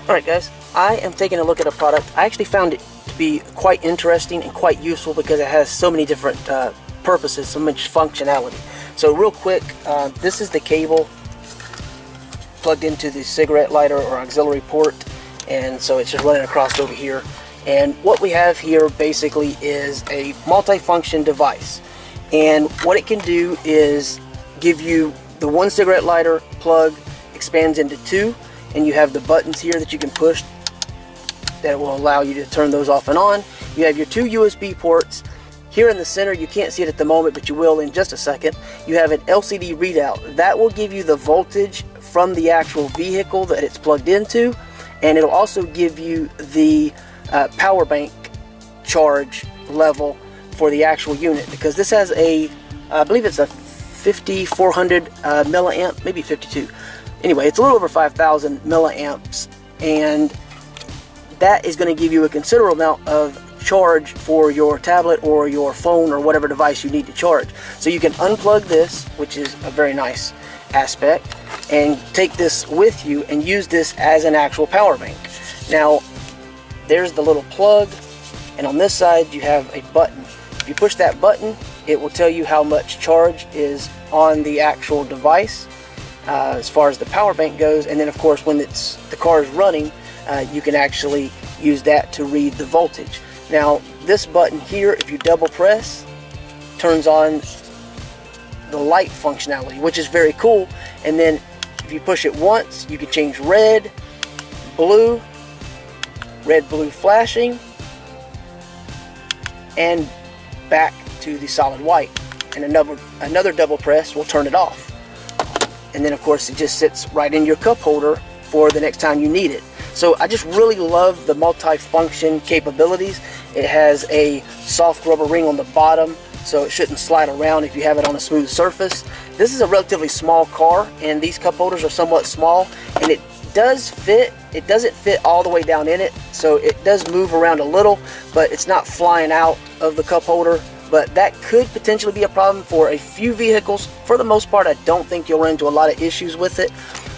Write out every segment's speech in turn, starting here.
Alright guys, I am taking a look at a product. I actually found it to be quite interesting and quite useful because it has so many different purposes, so much functionality. So real quick, this is the cable plugged into the cigarette lighter or auxiliary port, and so it's just running across over here. And what we have here basically is a multi-function device, and what it can do is give you the one cigarette lighter plug expands into two, and you have the buttons here that you can push that will allow you to turn those off and on. You have your two USB ports here in the center. You can't see it at the moment, but you will in just a second. You have an LCD readout that will give you the voltage from the actual vehicle that it's plugged into, and it'll also give you the power bank charge level for the actual unit, because this has a, I believe it's a 5400 milliamp, maybe 52. Anyway, it's a little over 5,000 milliamps, and that is going to give you a considerable amount of charge for your tablet or your phone or whatever device you need to charge. So you can unplug this, which is a very nice aspect, and take this with you and use this as an actual power bank. Now, there's the little plug, and on this side you have a button. If you push that button, it will tell you how much charge is on the actual device as far as the power bank goes, and then of course when the car is running, you can actually use that to read the voltage. Now this button here, if you double press, turns on the light functionality, which is very cool. And then if you push it once, you can change red, blue flashing, and back to the solid white. And another double press will turn it off. And then of course it just sits right in your cup holder for the next time you need it. So I just really love the multi-function capabilities. It has a soft rubber ring on the bottom, so it shouldn't slide around if you have it on a smooth surface. This is a relatively small car, and these cup holders are somewhat small, and it does fit. It doesn't fit all the way down in it, so it does move around a little, but it's not flying out of the cup holder. But that could potentially be a problem for a few vehicles. For the most part, I don't think you'll run into a lot of issues with it.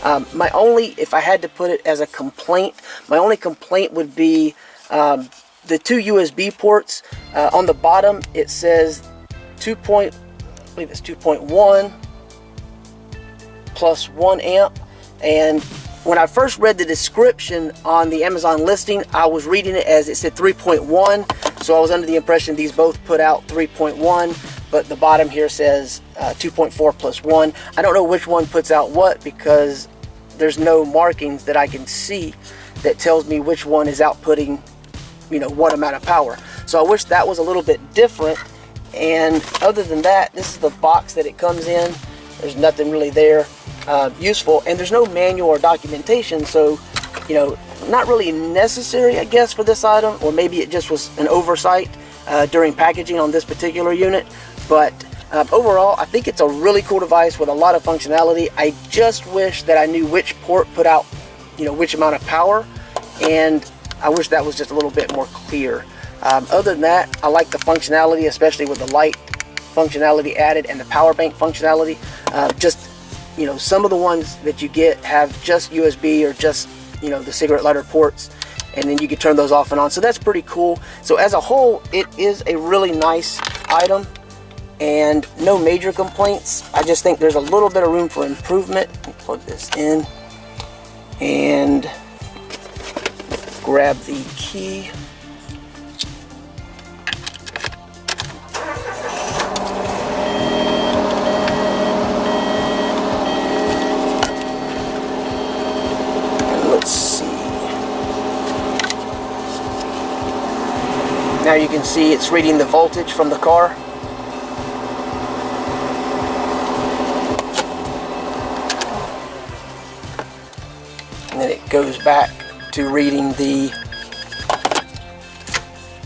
If I had to put it as a complaint, my only complaint would be the two USB ports. On the bottom, it says 2.1 plus 1 amp, and when I first read the description on the Amazon listing, I was reading it as it said 3.1, so I was under the impression these both put out 3.1, but the bottom here says 2.4 plus 1. I don't know which one puts out what, because there's no markings that I can see that tells me which one is outputting, you know, what amount of power. So I wish that was a little bit different. And other than that, this is the box that it comes in. There's nothing really there useful, and there's no manual or documentation, so you know, not really necessary, I guess, for this item, or maybe it just was an oversight during packaging on this particular unit. But overall, I think it's a really cool device with a lot of functionality. I just wish that I knew which port put out, you know, which amount of power, and I wish that was just a little bit more clear. Other than that, I like the functionality, especially with the light functionality added and the power bank functionality. Just, you know, some of the ones that you get have just USB or just, you know, the cigarette lighter ports, and then you can turn those off and on. So that's pretty cool. So as a whole, it is a really nice item, and no major complaints. I just think there's a little bit of room for improvement. Let me plug this in and grab the key. Now you can see it's reading the voltage from the car. And then it goes back to reading the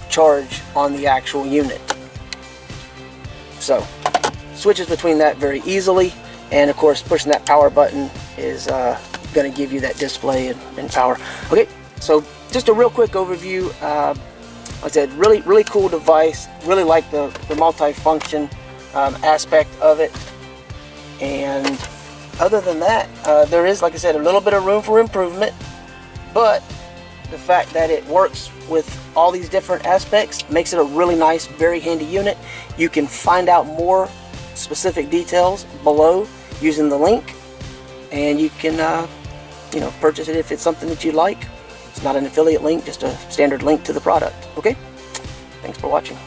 charge on the actual unit. So, switches between that very easily, and of course pushing that power button is going to give you that display and power. Okay, so just a real quick overview. Like I said, really cool device. Really like the multi-function aspect of it. And other than that, there is, like I said, a little bit of room for improvement. but the fact that it works with all these different aspects makes it a really nice, very handy unit. You can find out more specific details below using the link, and you can purchase it if it's something that you like. It's not an affiliate link, just a standard link to the product. Okay, thanks for watching.